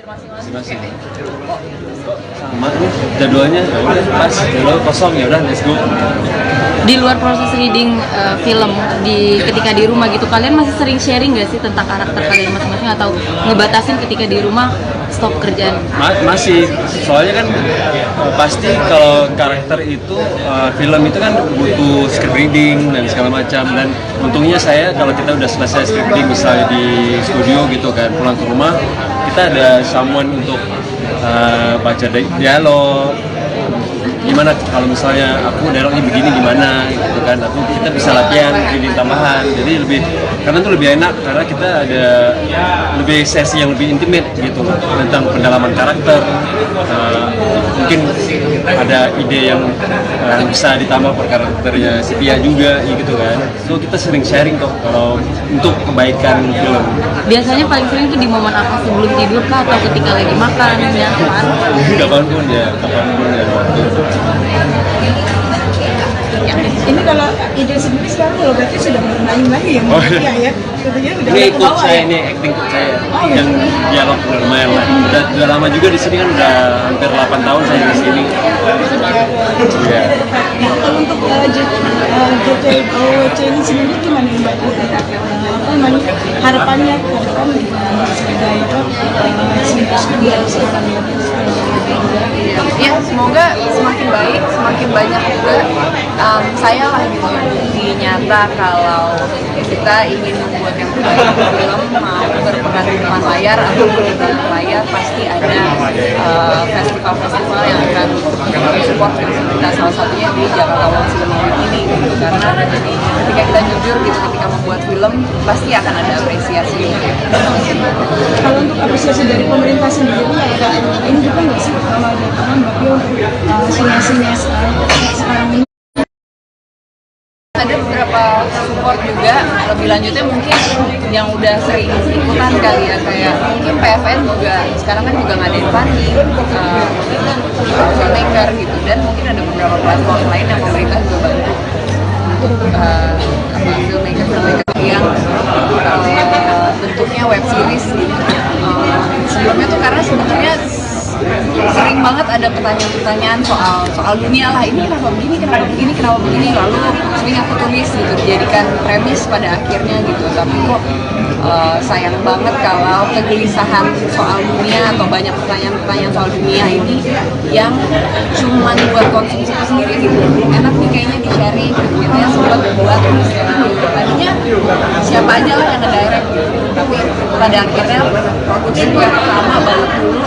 masing-masing. Sama nih jadwalnya pas, jadwal kosong ya udah let's go. Di luar proses reading film ketika di rumah gitu, kalian masih sering sharing nggak sih tentang karakter kalian masing-masing atau ngebatasin ketika di rumah stop kerjaan? Masih, soalnya kan pasti kalau karakter itu film itu kan butuh script reading dan segala macam, dan untungnya saya kalau kita udah selesai script reading misalnya di studio gitu kan, pulang ke rumah kita ada someone untuk baca dialog. Gimana kalau misalnya aku dialognya begini gimana gitu kan, kita bisa latihan reading tambahan, jadi karena itu lebih enak karena kita ada lebih sesi yang lebih intimate gitu tentang pendalaman karakter. Mungkin ada ide yang bisa ditambah per karakternya si Pia juga gitu kan, so kita sering sharing kok kalau untuk kebaikan film. Biasanya paling sering tuh di momen apa, sebelum tidur kah atau ketika lagi makan ya? Kapanpun ya waktu. Ini kalau ide sendiri sekarang kalau berarti sudah bermain lagi ya? Oh, iya. Ya. Sebetulnya udah Ini ikut kebawa, saya, ya? ini acting ikut saya. Oh, Yang dialog udah lumayan lah. Udah lama juga di sini kan, udah hampir 8 tahun saya di sini. Iya. Kalau untuk JJOWC ini sendiri gimana Mbak? Apa namanya harapannya ke depan sebagai sekarang ya? Ya, semoga semakin baik, semakin banyak juga saya lah gitu yang bukti nyata kalau kita ingin membuat yang terbaik untuk film, mau berperan di depan layar atau di belakang layar, pasti ada festival-festival yang akan support kita, salah satunya di Jakarta World Film Award ini gitu. Karena ketika kita jujur gitu, ketika membuat film pasti akan ada apresiasi. Kalau untuk apresiasi dari pemerintah sendiri, ini juga nggak sih kalau ada teman Mbak untuk sinias-sinias sekarang ini? Ada beberapa support juga, lebih lanjutnya mungkin yang udah sering ikutan kali ya, kayak mungkin PFN juga sekarang kan juga ngadain funding filmmaker gitu, dan mungkin ada beberapa platform lain yang pemerintah juga bantu untuk filmmaker yang bentuknya web series gitu. Sebelumnya tuh karena sebenarnya sering banget ada pertanyaan-pertanyaan soal dunia lah, ini kenapa begini, lalu sering aku tulis gitu, dijadikan premis pada akhirnya gitu. Tapi kok sayang banget kalau kegelisahan soal dunia atau banyak pertanyaan-pertanyaan soal dunia ini yang cuman buat konsumsi sendiri gitu. Enak nih kayaknya di-sharing gitu, ya sempat buat tadinya siapa aja lah yang nge-direct gitu, tapi pada akhirnya produksi gue pertama banget dulu,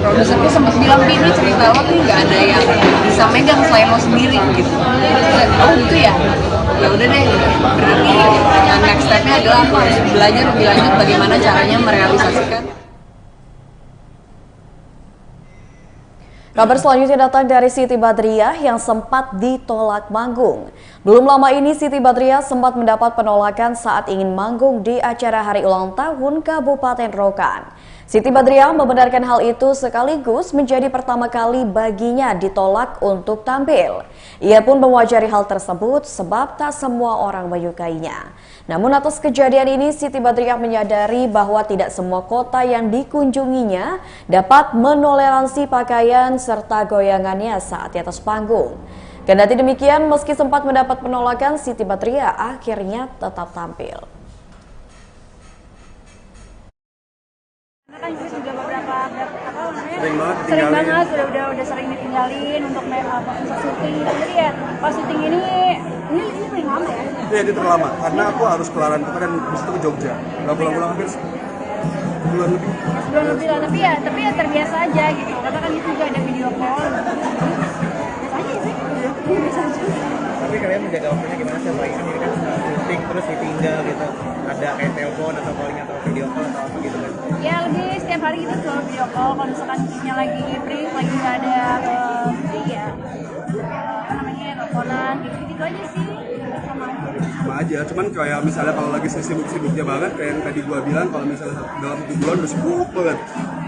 produserku sempat bilang, ini cerita lo nih nggak ada yang bisa megang selain lo sendiri gitu. Oh gitu ya, ya udah deh, berarti next stepnya adalah aku harus belajar lebih lanjut bagaimana caranya merealisasikan. Kabar selanjutnya datang dari Siti Badriah yang sempat ditolak manggung. Belum lama ini Siti Badriah sempat mendapat penolakan saat ingin manggung di acara hari ulang tahun Kabupaten Rokan. Siti Badriah membenarkan hal itu sekaligus menjadi pertama kali baginya ditolak untuk tampil. Ia pun mewajari hal tersebut sebab tak semua orang menyukainya. Namun atas kejadian ini Siti Badriah menyadari bahwa tidak semua kota yang dikunjunginya dapat menoleransi pakaian serta goyangannya saat di atas panggung. Kendati demikian, meski sempat mendapat penolakan, Siti Badriah akhirnya tetap tampil. Kan juga beberapa sering banget udah sering ditinggalin untuk syuting, jadi ya pas syuting ini paling lama ya? Iya, itu terlama karena aku harus kelaran dan habis itu ke Jogja, nggak pulang-pulang hampir sebulan lebih lah, tapi ya terbiasa aja gitu, karena kan itu juga ada video call, biasa aja sih, biasa aja. Tapi kalian menjaga waktunya gimana sih? Apalagi kan ini kan syuting terus ditinggal gitu, ada kayak telepon atau calling atau video call atau apa gitu kan? Ya lebih setiap hari gitu selalu video call, kalau misalkan kitnya lagi break, lagi nggak ada teleponan gitu aja sih, sama aja. Cuman kayak misalnya kalau lagi sibuk-sibuknya banget kayak yang tadi gua bilang, kalau misalnya dalam 1 bulan udah sibuk banget,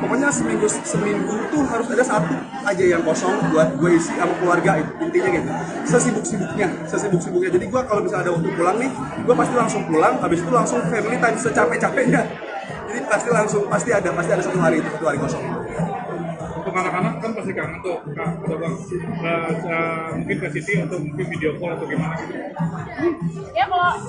pokoknya seminggu tuh harus ada satu aja yang kosong buat gue isi sama keluarga, itu intinya gitu. Sesibuk-sibuknya. Jadi gue kalau misalnya ada waktu pulang nih, gue pasti langsung pulang, habis itu langsung family time secapek-capeknya. Jadi pasti ada satu hari kosong. Untuk anak-anak kan pasti kangen tuh, Kak, udah Bang. Mungkin ke Siti untuk mungkin video call atau gimana gitu. Ya kalau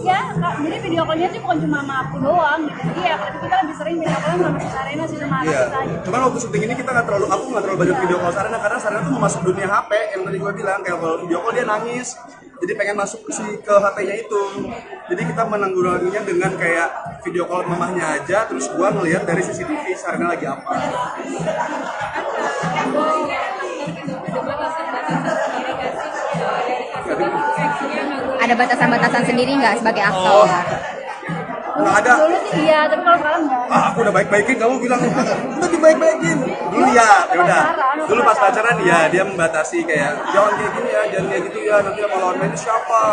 jadi video call-nya sih bukan cuma sama aku doang gitu. Jadi ya kalau kita lebih sering video call sama si Sarena sih sama anak kita gitu. Cuman waktu syuting ini aku nggak terlalu banyak video call Sarena karena Sarena tuh mau masuk dunia HP yang tadi gue bilang, kayak kalau video call dia nangis. Jadi pengen masuk ke HP-nya itu. Jadi kita menanggulanginya dengan kayak video call mamahnya aja, terus gua ngelihat dari CCTV Sarena lagi apa. Ada batasan-batasan sendiri nggak sebagai aktor? Nggak ada. Dulu sih iya, tapi kalau sekarang enggak. Aku udah baik-baikin, kamu bilang udah dibaik-baikin. Dulu ya udah. Dulu pas pacaran ya dia membatasi kayak jangan kayak gini ya, jangan kayak gitu ya. Nanti sama lawan mainnya siapa?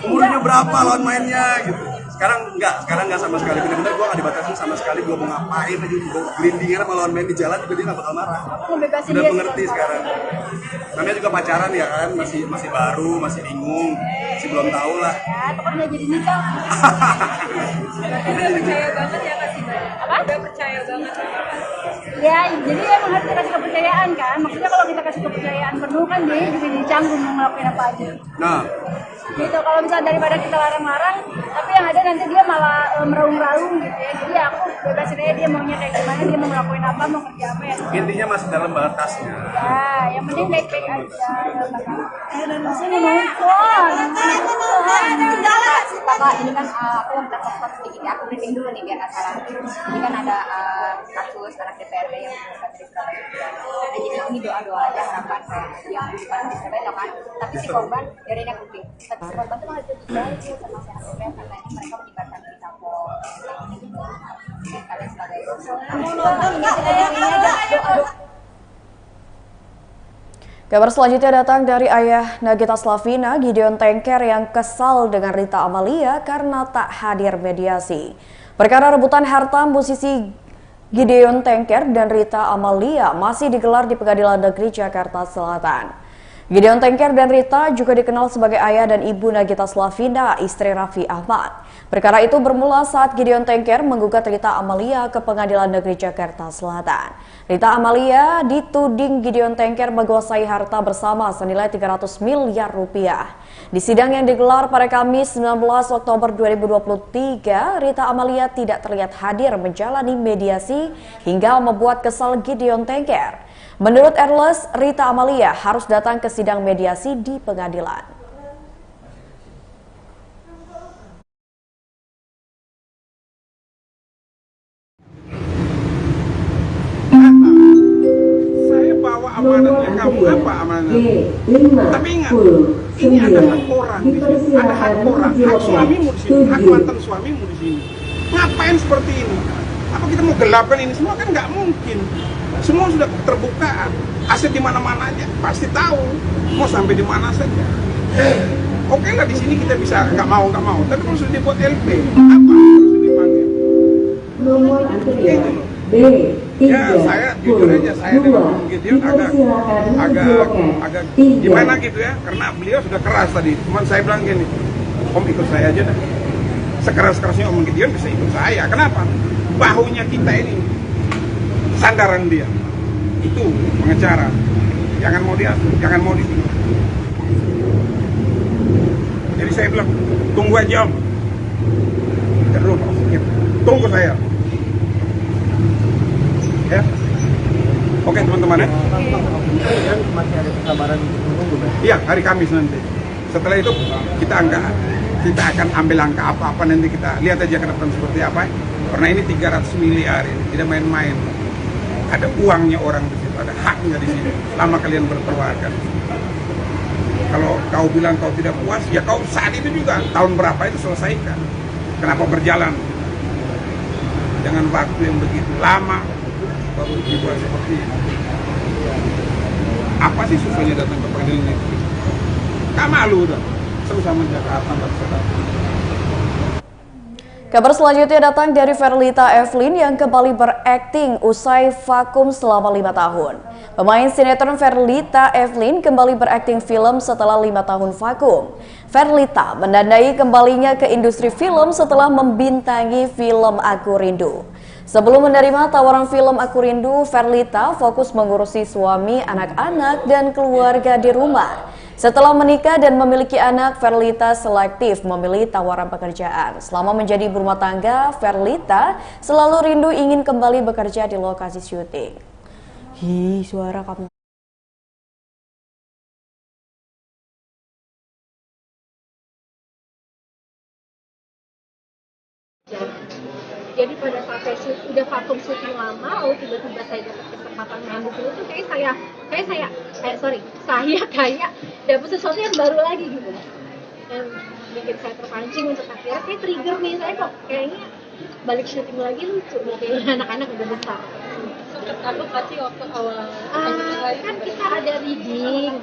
Umurnya berapa lawan mainnya gitu. Sekarang enggak sama sekali. Bener-bener gue nggak dibatasi sama sekali. Gue mau ngapain aja, gue gelindingan sama lawan main di jalan juga dia nggak bakal marah. Udah mengerti sekarang. Namanya juga pacaran ya kan, masih baru, masih bingung, masih belum tahu lah. Ya, pokoknya jadi nikah. Udah percaya banget ya Kak Sibel? Apa? Udah percaya banget. Ya, jadi emang harus dikasih kepercayaan kan. Maksudnya kalau kita kasih kepercayaan penuh kan dia juga jadi canggung mau ngelakuin apa aja. Nah, gitu kalau misalnya daripada kita larang-larang, tapi yang ada nanti dia malah meraung-raung gitu ya. Jadi aku bebasin aja dia maunya kayak gimana, dia mau ngelakuin apa, mau kerja apa ya. intinya masih dalam batasnya. Ya, yang penting baik-baik aja. Dan sini nonton. Kakak, ini kan aku minta support sedikit ya, aku briefing dulu nih biar nggak salah. Ini kan ada kasus anak DPRD yang bukan dari Surabaya. Nah, jadi ini doa-doa aja harapan yang bukan di Surabaya kan. Tapi si korban dari ini aku brief. Tapi si korban tuh malah jadi baik sama si anak DPR karena ini mereka menyebarkan berita bohong. Kalian sebagai mau nonton nggak? Doa-doa. Kabar selanjutnya datang dari ayah Nagita Slavina, Gideon Tengker yang kesal dengan Rita Amalia karena tak hadir mediasi. Perkara rebutan harta musisi Gideon Tengker dan Rita Amalia masih digelar di Pengadilan Negeri Jakarta Selatan. Gideon Tengker dan Rita juga dikenal sebagai ayah dan ibu Nagita Slavina, istri Raffi Ahmad. Perkara itu bermula saat Gideon Tengker menggugat Rita Amalia ke Pengadilan Negeri Jakarta Selatan. Rita Amalia dituding Gideon Tengker menguasai harta bersama senilai 300 miliar rupiah. Di sidang yang digelar pada Kamis 19 Oktober 2023, Rita Amalia tidak terlihat hadir menjalani mediasi hingga membuat kesal Gideon Tengker. Menurut Erles, Rita Amalia harus datang ke sidang mediasi di pengadilan. Saya bawa amanatnya kamu, apa amanat? Tapi ingat, ini ada hak orang di sini, ada hak orang, hak suamimu di sini, hak mantan suamimu di sini. Ngapain seperti ini? Apa kita mau gelapkan ini semua? Kan nggak mungkin. Semua sudah terbuka, aset di mana-mana aja, pasti tahu. Mau sampai di mana saja. Oke lah di sini kita bisa nggak mau, tapi kalau sudah dibuat LP, apa harus dipanggil? Gitu loh. Ya saya jujur aja, saya dengan Gideon agak gimana gitu ya, karena beliau sudah keras tadi. Cuman saya bilang gini, Om ikut saya aja dah. Sekeras-kerasnya Om Gideon bisa ikut saya. Kenapa? Bahunya kita ini sandaran dia. Itu pengacara. Jangan mau di. Jadi saya bilang, tunggu aja Om. Terus tunggu saya. Ya. Oke teman-teman ya. Masih ada kesabaran untuk menunggu, Bang? Iya, hari Kamis nanti. Setelah itu kita akan ambil angka apa-apa, nanti kita lihat aja ke depan seperti apa. Karena ini 300 miliar ini, tidak main-main. Ada uangnya orang di situ, ada haknya di sini. Selama kalian berkeluarga. Kalau kau bilang kau tidak puas, ya kau saat itu juga tahun berapa itu selesaikan. Kenapa berjalan? Dengan waktu yang begitu lama baru dibuat seperti ini. Apa sih susahnya datang ke pengadilan negeri? Gak malu udah, sama Jakarta nggak bisa datang. Kabar selanjutnya datang dari Verlita Evelyn yang kembali berakting usai vakum selama 5 tahun. Pemain sinetron Verlita Evelyn kembali berakting film setelah 5 tahun vakum. Verlita menandai kembalinya ke industri film setelah membintangi film Aku Rindu. Sebelum menerima tawaran film Aku Rindu, Verlita fokus mengurusi suami, anak-anak, dan keluarga di rumah. Setelah menikah dan memiliki anak, Verlita selektif memilih tawaran pekerjaan. Selama menjadi ibu rumah tangga, Verlita selalu rindu ingin kembali bekerja di lokasi syuting. Hi, suara kamu. Jadi pada saat saya udah vakum syuting lama, lalu tiba-tiba saya dapat kesempatan main di sini tuh saya kayak dapat sesuatu yang baru lagi gitu, dan bikin saya terpancing untuk akhirnya kayak trigger nih, saya kok kayaknya balik syuting lagi lucu nih, kayaknya anak-anak udah besar. Takut pasti waktu awal kan kita ada reading,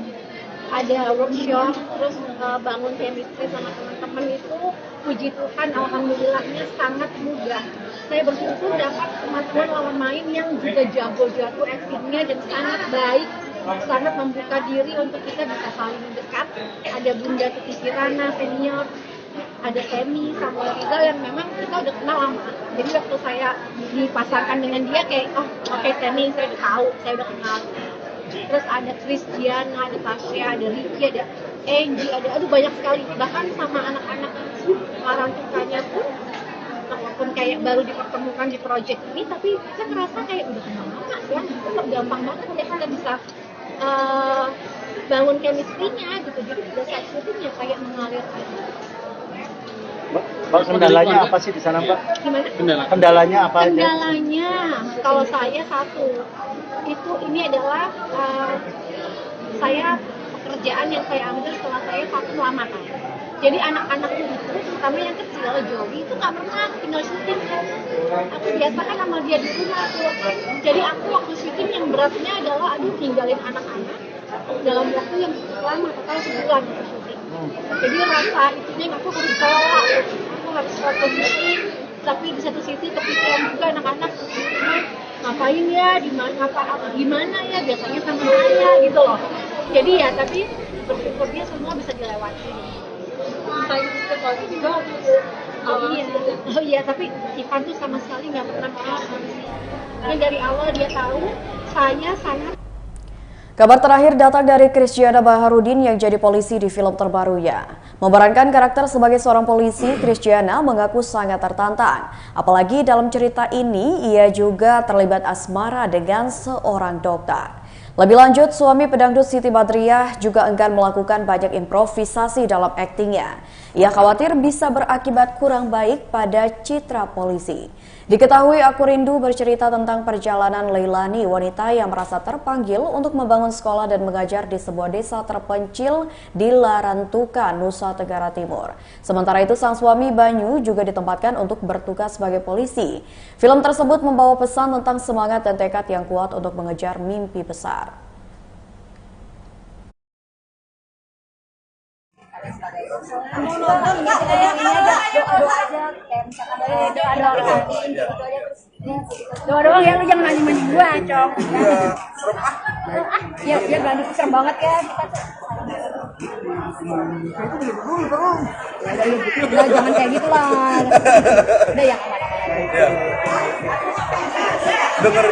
ada workshop, terus bangun chemistry sama teman-teman itu, puji Tuhan alhamdulillahnya sangat mudah. Saya bersyukur dapat teman-teman lawan main yang juga jago-jago actingnya dan sangat baik, sangat membuka diri untuk kita bisa saling dekat. Ada Bunda Tuti Kirana senior, ada Semi, Samuel Rizal yang memang kita udah kenal lama. Jadi waktu saya dipasangkan dengan dia kayak oke, Semi saya udah tahu, saya udah kenal. Terus ada Christiana, ada Tasya, ada Ricky, ada Angie, ada banyak sekali. Bahkan sama anak-anak orang tukanya pun, walaupun kayak baru dipertemukan di project ini, tapi kita ngerasa kayak udah kenal lama ya. Kok gampang banget ya kita bisa bangun chemistry-nya gitu. Jadi pada saat syuting ya kayak mengalir gitu. Mbak, kendalanya apa sih di sana, Mbak? Gimana? Kendalanya apa aja? Kendalanya, kalau saya ini adalah saya pekerjaan yang saya ambil setelah saya vakum lama kan. Jadi anak-anak itu, terutama yang kecil, Joey itu nggak pernah tinggal syuting kan. Aku biasa kan sama dia di rumah tuh. Jadi aku waktu syuting yang beratnya adalah ninggalin anak-anak dalam waktu yang cukup lama, total sebulan untuk syuting. Jadi rasa itunya aku harus bawa, aku harus fokus syuting, tapi di satu sisi kepikiran juga anak-anak ngapain ya, gimana ya, biasanya sama saya gitu loh. Jadi ya, tapi bersyukurnya semua bisa dilewati. Oh iya, tapi Ivan tuh sama sekali nggak pernah marah. Ini dari awal dia tahu saya sangat. Kabar terakhir datang dari Christiana Baharudin yang jadi polisi di film terbarunya. Memerankan karakter sebagai seorang polisi, Christiana mengaku sangat tertantang. Apalagi dalam cerita ini, ia juga terlibat asmara dengan seorang dokter. Lebih lanjut, suami pedangdut Siti Badriah juga enggan melakukan banyak improvisasi dalam aktingnya. Ia khawatir bisa berakibat kurang baik pada citra polisi. Diketahui Aku Rindu bercerita tentang perjalanan Leilani, wanita yang merasa terpanggil untuk membangun sekolah dan mengajar di sebuah desa terpencil di Larantuka, Nusa Tenggara Timur. Sementara itu, sang suami Banyu juga ditempatkan untuk bertugas sebagai polisi. Film tersebut membawa pesan tentang semangat dan tekad yang kuat untuk mengejar mimpi besar. Doa-doa ya, lu jangan mandi-mandi gua, Cok. Iya, dia berani serem banget ya kita tuh. Ya, jangan kayak gitu lah. Udah ya, Dengar,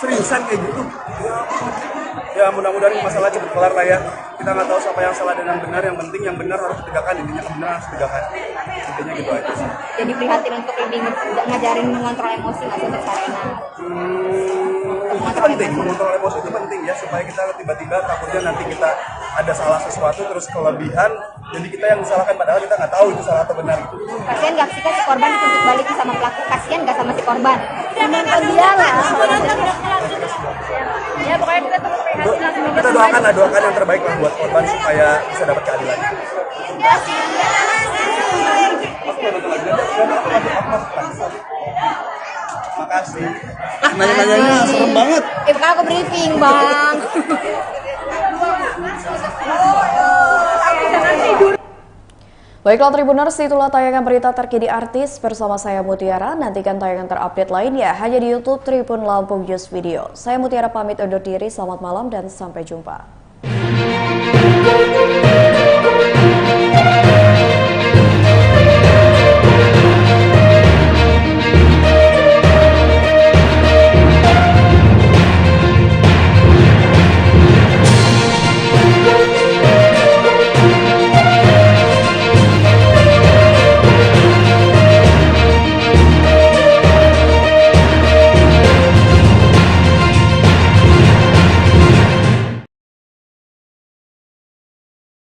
seriusan kayak gitu? Ya mudah-mudahan masalah cepat kelar lah ya. Kita nggak tahu siapa yang salah dan yang benar. Yang penting yang benar harus ditegakkan, intinya kebenaran harus ditegakkan. Intinya gitu aja sih. jadi prihatin untuk ini ngajarin mengontrol emosi nggak sih untuk Sarena? Itu penting, mengontrol emosi itu penting ya, supaya kita tiba-tiba takutnya nanti kita ada salah sesuatu terus kelebihan, jadi kita yang disalahkan padahal kita nggak tahu itu salah atau benar. Kasian nggak sih si korban dituntut balik sama pelaku? Kasian nggak sama si korban? Menonton dia lah. Ya pokoknya kita terus prihatin lah, semoga kita doakan yang terbaik lah buat korban supaya bisa dapat keadilan. Makasih. Nanya-nanyanya serem banget. Bukan aku briefing, Bang. Baiklah Tribuners, itulah tayangan berita terkini artis bersama saya Mutiara. Nantikan tayangan terupdate lainnya hanya di YouTube Tribun Lampung News Video. Saya Mutiara pamit undur diri, selamat malam dan sampai jumpa.